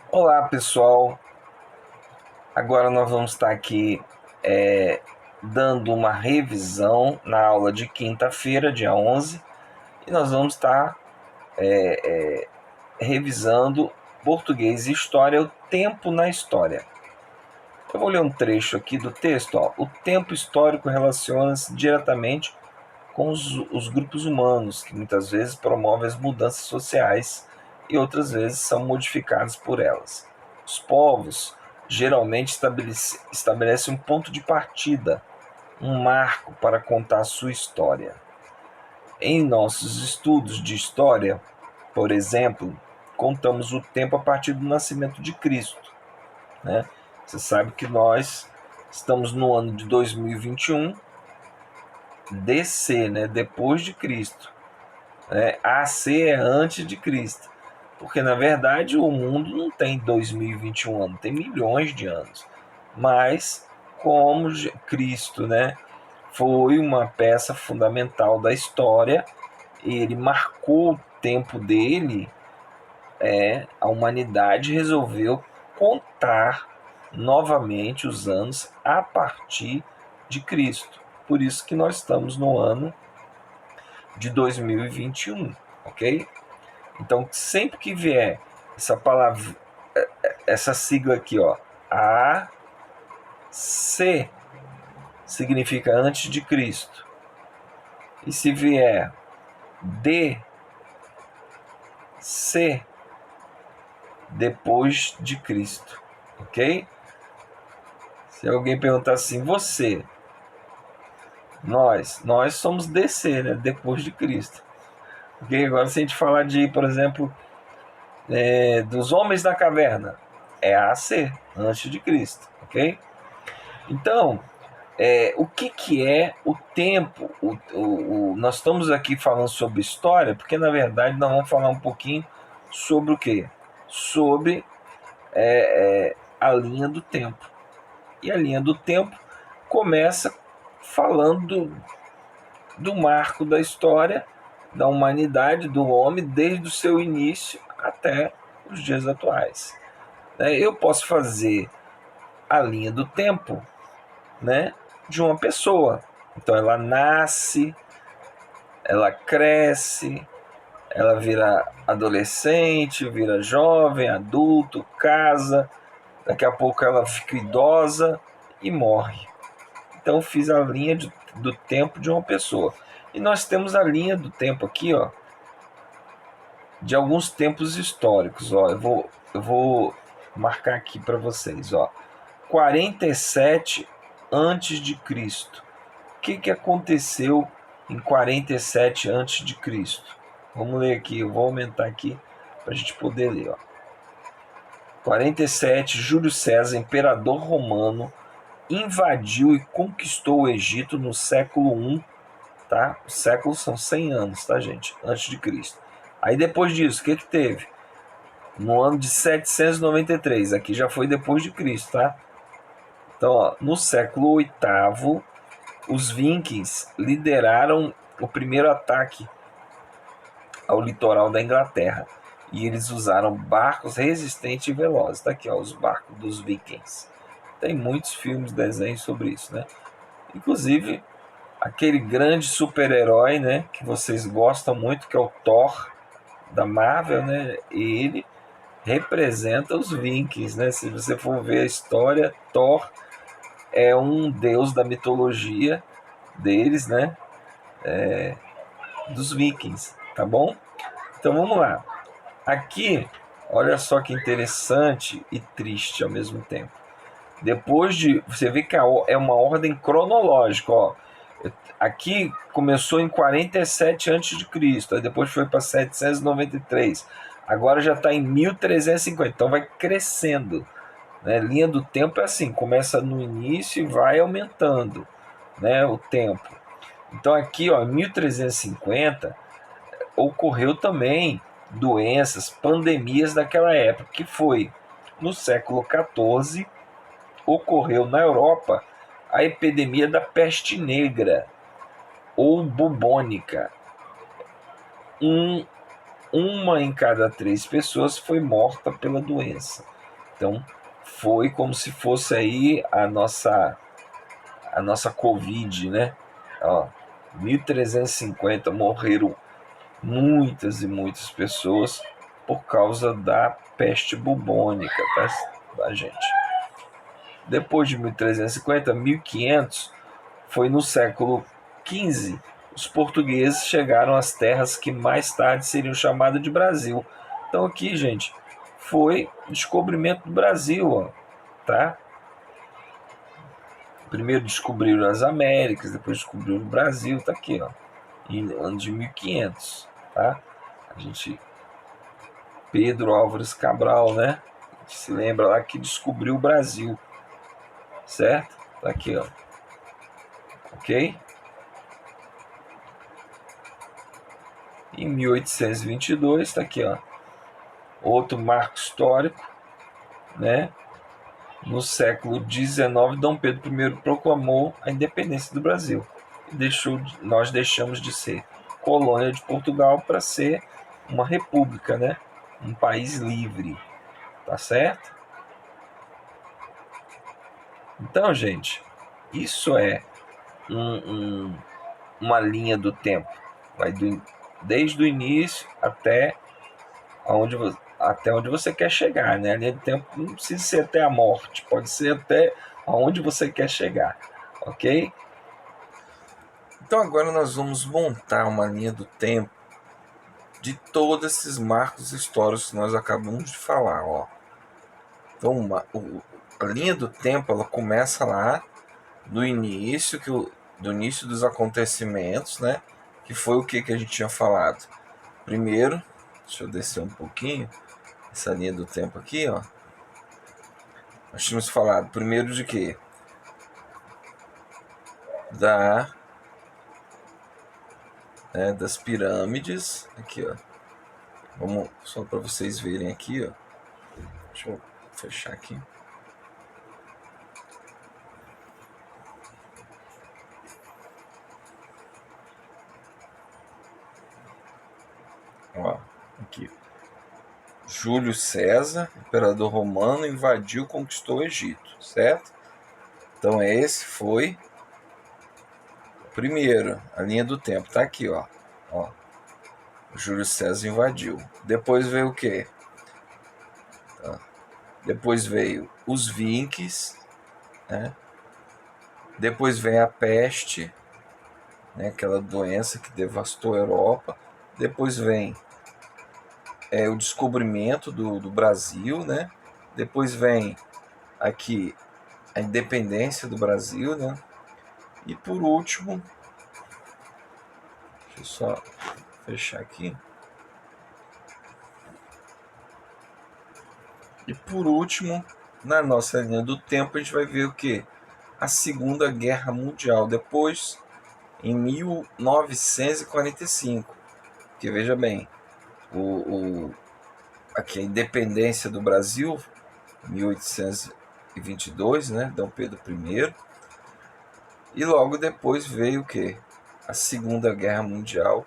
Olá pessoal, agora nós vamos estar aqui dando uma revisão na aula de quinta-feira, dia 11, e nós vamos estar revisando português e história, o tempo na história. Eu vou ler um trecho aqui do texto. O tempo histórico relaciona-se diretamente com os grupos humanos, que muitas vezes promovem as mudanças sociais e outras vezes são modificados por elas. Os povos geralmente estabelecem um ponto de partida, um marco para contar a sua história. Em nossos estudos de história, por exemplo, contamos o tempo a partir do nascimento de Cristo, né? Você sabe que nós estamos no ano de 2021, DC, né? Depois de Cristo. AC é antes de Cristo. Porque, na verdade, o mundo não tem 2021 anos, tem milhões de anos. Mas, como Cristo, né, foi uma peça fundamental da história, ele marcou o tempo dele, a humanidade resolveu contar novamente os anos a partir de Cristo. Por isso que nós estamos no ano de 2021, ok? Então, sempre que vier essa palavra, essa sigla aqui, A, C, significa antes de Cristo. E se vier D, C, depois de Cristo, ok? Se alguém perguntar assim, nós somos DC, né? Depois de Cristo. Ok? Agora, se a gente falar de, por exemplo, dos homens da caverna, é AC, antes de Cristo, ok? Então, o que é o tempo? Nós estamos aqui falando sobre história, porque na verdade nós vamos falar um pouquinho sobre o quê? Sobre a linha do tempo. E a linha do tempo começa falando do marco da história, da humanidade, do homem, desde o seu início até os dias atuais. Eu posso fazer a linha do tempo, né, de uma pessoa. Então ela nasce, ela cresce, ela vira adolescente, vira jovem, adulto, casa, daqui a pouco ela fica idosa e morre. Então fiz a linha do tempo de uma pessoa. E nós temos a linha do tempo aqui, de alguns tempos históricos. Eu vou marcar aqui para vocês. 47 antes de Cristo. O que aconteceu em 47 antes de Cristo? Vamos ler aqui, eu vou aumentar aqui para a gente poder ler. 47, Júlio César, imperador romano, invadiu e conquistou o Egito no século I, tá? Os séculos são 100 anos, tá, gente? Antes de Cristo. Aí depois disso, o que teve? No ano de 793, aqui já foi depois de Cristo, tá? Então, no século VIII, os vikings lideraram o primeiro ataque ao litoral da Inglaterra. E eles usaram barcos resistentes e velozes. Tá aqui, os barcos dos vikings. Tem muitos filmes, desenhos sobre isso, né? Inclusive, aquele grande super-herói, né, que vocês gostam muito, que é o Thor, da Marvel, né? Ele representa os vikings, né? Se você for ver a história, Thor é um deus da mitologia deles, né? Dos vikings, tá bom? Então vamos lá. Aqui, olha só que interessante e triste ao mesmo tempo. Depois de. Você vê que é uma ordem cronológica. Aqui começou em 47 a.C., aí depois foi para 793. Agora já está em 1350. Então vai crescendo. Né? Linha do tempo é assim: começa no início e vai aumentando, né, o tempo. Então aqui, em 1350, ocorreu também doenças, pandemias daquela época, que foi no século XIV, ocorreu na Europa a epidemia da peste negra ou bubônica. Uma em cada 3 pessoas foi morta pela doença. Então, foi como se fosse aí a nossa Covid, né? Ó, 1350 morreram muitas e muitas pessoas por causa da peste bubônica, tá, gente? Depois de 1350, 1500, foi no século XV, os portugueses chegaram às terras que mais tarde seriam chamadas de Brasil. Então aqui, gente, foi o descobrimento do Brasil, ó, tá? Primeiro descobriram as Américas, depois descobriram o Brasil, tá aqui, ó, em ano de 1500, tá? A gente, Pedro Álvares Cabral, né? A gente se lembra lá que descobriu o Brasil, certo? Tá aqui, ó, ok? Em 1822, tá aqui, ó, outro marco histórico, né? No século XIX, Dom Pedro I proclamou a independência do Brasil. Nós deixamos de ser colônia de Portugal para ser uma república, né? Um país livre, tá certo? Então, gente, isso é uma linha do tempo. Vai desde o início até onde você quer chegar, né? A linha do tempo não precisa ser até a morte, pode ser até aonde você quer chegar, ok? Então agora nós vamos montar uma linha do tempo de todos esses marcos históricos que nós acabamos de falar, ó. Então a linha do tempo ela começa lá do início do início dos acontecimentos, né? Que foi o que a gente tinha falado. Primeiro, deixa eu descer um pouquinho essa linha do tempo aqui, ó. Nós tínhamos falado primeiro de quê? Das pirâmides, aqui, ó. Vamos só para vocês verem aqui, ó. Deixa eu fechar aqui. Ó, aqui. Júlio César, imperador romano, invadiu e conquistou o Egito, certo? Então esse foi o primeiro, a linha do tempo, tá aqui, ó. Júlio César invadiu. Depois veio o quê? Depois veio os Vikings, né? Depois vem a peste, né? Aquela doença que devastou a Europa. Depois vem o descobrimento do Brasil, né? Depois vem aqui a independência do Brasil, né? E por último, deixa eu só fechar aqui. E por último, na nossa linha do tempo, a gente vai ver o que? A Segunda Guerra Mundial, depois em 1945. Que veja bem, aqui a independência do Brasil, 1822, né? Dom Pedro I. E logo depois veio o quê? A Segunda Guerra Mundial,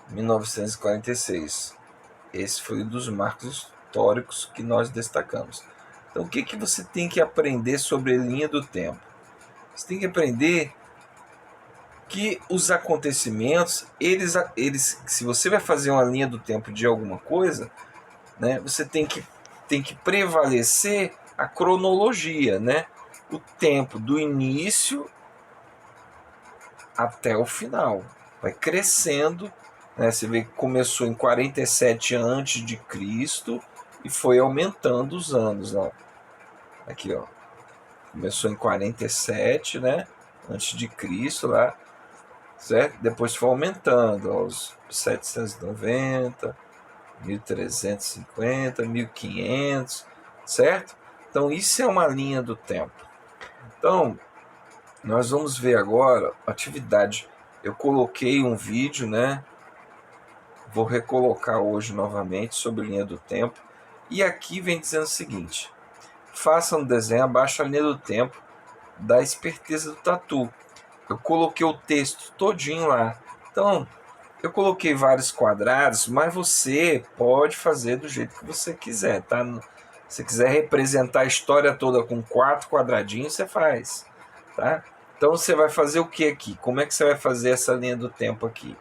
1946. Esse foi um dos marcos históricos que nós destacamos. Então, o que você tem que aprender sobre a linha do tempo? Você tem que aprender que os acontecimentos, eles, se você vai fazer uma linha do tempo de alguma coisa, né, você tem que prevalecer a cronologia, né? O tempo do início até o final. Vai crescendo, né? Você vê que começou em 47 antes de Cristo e foi aumentando os anos, ó. Aqui, ó. Começou em 47, né? Antes de Cristo lá, certo? Depois foi aumentando aos 790, 1350, 1500, certo? Então isso é uma linha do tempo. Então, nós vamos ver agora atividade. Eu coloquei um vídeo, né? Vou recolocar hoje novamente sobre linha do tempo. E aqui vem dizendo o seguinte: faça um desenho abaixo da linha do tempo da esperteza do tatu. Eu coloquei o texto todinho lá. Então, eu coloquei vários quadrados, mas você pode fazer do jeito que você quiser, tá? Se quiser representar a história toda com 4 quadradinhos, você faz, tá? Então você vai fazer o que aqui? Como é que você vai fazer essa linha do tempo aqui?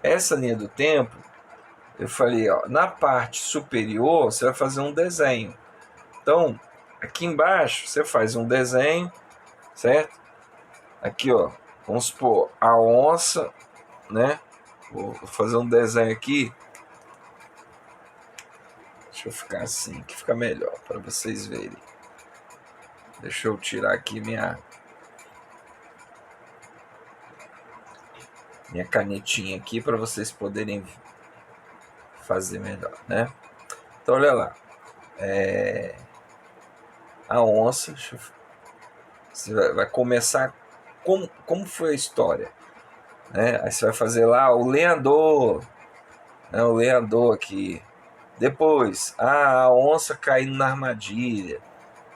Essa linha do tempo, eu falei, ó, na parte superior você vai fazer um desenho. Então, aqui embaixo você faz um desenho, certo? Aqui, ó, vamos supor a onça, né? Vou fazer um desenho aqui. Deixa eu ficar assim, que fica melhor para vocês verem. Deixa eu tirar aqui minha canetinha aqui para vocês poderem fazer melhor, né? Então olha lá, a onça, você vai começar como foi a história, né? Aí você vai fazer lá o lenhador, né? O lenhador aqui. Depois, a onça caindo na armadilha.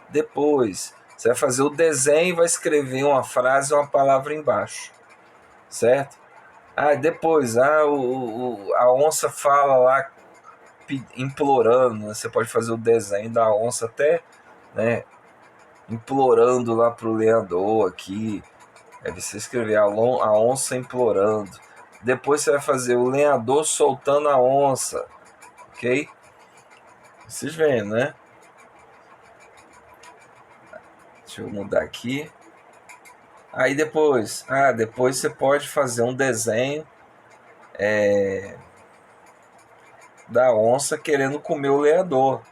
Depois, você vai fazer o desenho e vai escrever uma frase, uma palavra embaixo, certo? Depois, a onça fala lá implorando, né? Você pode fazer o desenho da onça até, né, implorando lá pro lenhador aqui. Aí você escrever a onça implorando. Depois você vai fazer o lenhador soltando a onça, ok? Vocês veem, né? Deixa eu mudar aqui. Aí depois você pode fazer um desenho da onça querendo comer o lenhador,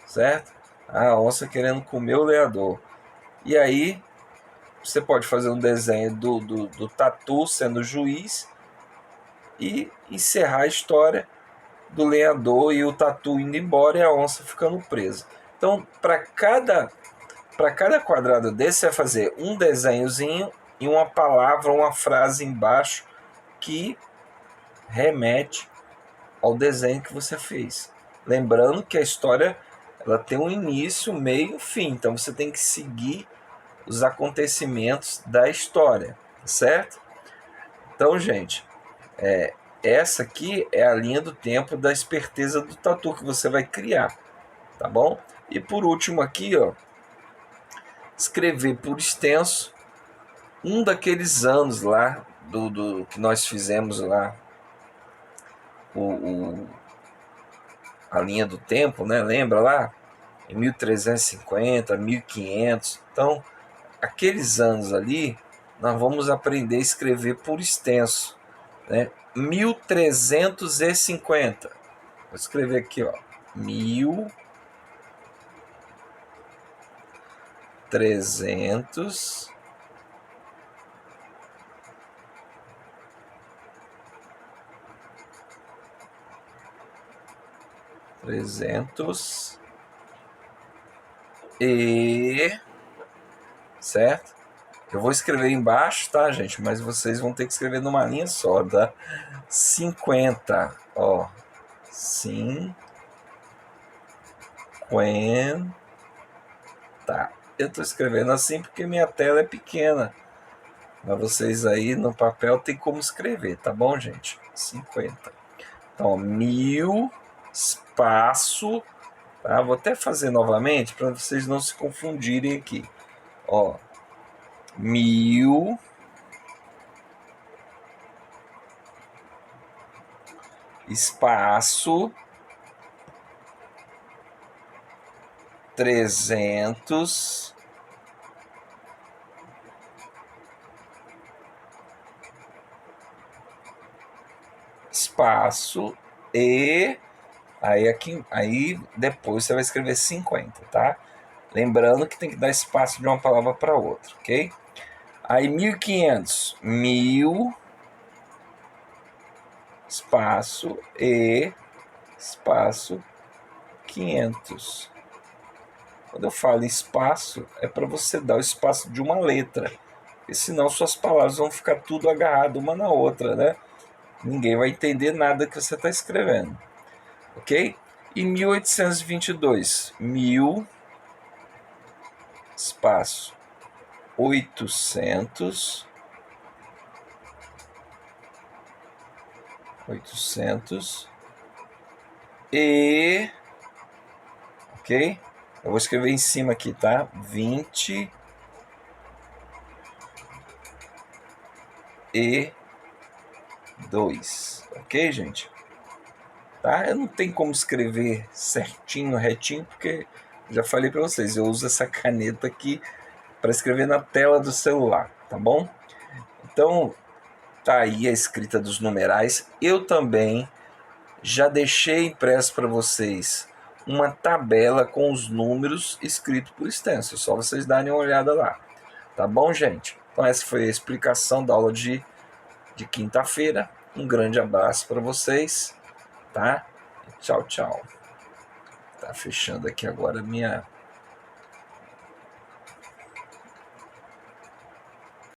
certo? A onça querendo comer o lenhador. E aí você pode fazer um desenho do tatu sendo juiz e encerrar a história do lenhador e o tatu indo embora e a onça ficando presa. Então, para cada quadrado desse, você vai fazer um desenhozinho e uma palavra, uma frase embaixo que remete ao desenho que você fez. Lembrando que a história ela tem um início, meio e fim. Então você tem que seguir os acontecimentos da história, certo? Então, gente, essa aqui é a linha do tempo da esperteza do tatu que você vai criar, tá bom? E por último aqui, ó, escrever por extenso um daqueles anos lá do que nós fizemos lá, o, a linha do tempo, né? Lembra lá? Em 1350, 1500. Então, aqueles anos ali, nós vamos aprender a escrever por extenso, né? 1350. Vou escrever aqui, ó. 1300 e certo? Eu vou escrever embaixo, tá, gente? Mas vocês vão ter que escrever numa linha só, tá? 50, ó. 50. Eu tô escrevendo assim porque minha tela é pequena. Mas vocês aí no papel tem como escrever, tá bom, gente? 50. Então, 1000 espaço, tá? Vou até fazer novamente para vocês não se confundirem aqui. Ó, 1000 espaço 300 espaço e aí depois você vai escrever 50, tá? Lembrando que tem que dar espaço de uma palavra para outra, ok? Aí 1500, 1000 espaço e espaço 500. Quando eu falo espaço, é para você dar o espaço de uma letra, porque senão suas palavras vão ficar tudo agarrado uma na outra, né? Ninguém vai entender nada que você está escrevendo, ok? E 1822, 1000 espaço 800 e ok? Eu vou escrever em cima aqui, tá? 22, ok, gente? Tá? Eu não tenho como escrever certinho, retinho, porque já falei para vocês, eu uso essa caneta aqui para escrever na tela do celular, tá bom? Então, tá aí a escrita dos numerais. Eu também já deixei impresso para vocês uma tabela com os números escritos por extenso. É só vocês darem uma olhada lá. Tá bom, gente? Então essa foi a explicação da aula de quinta-feira. Um grande abraço para vocês, tá? Tchau, tchau. Tá fechando aqui agora a minha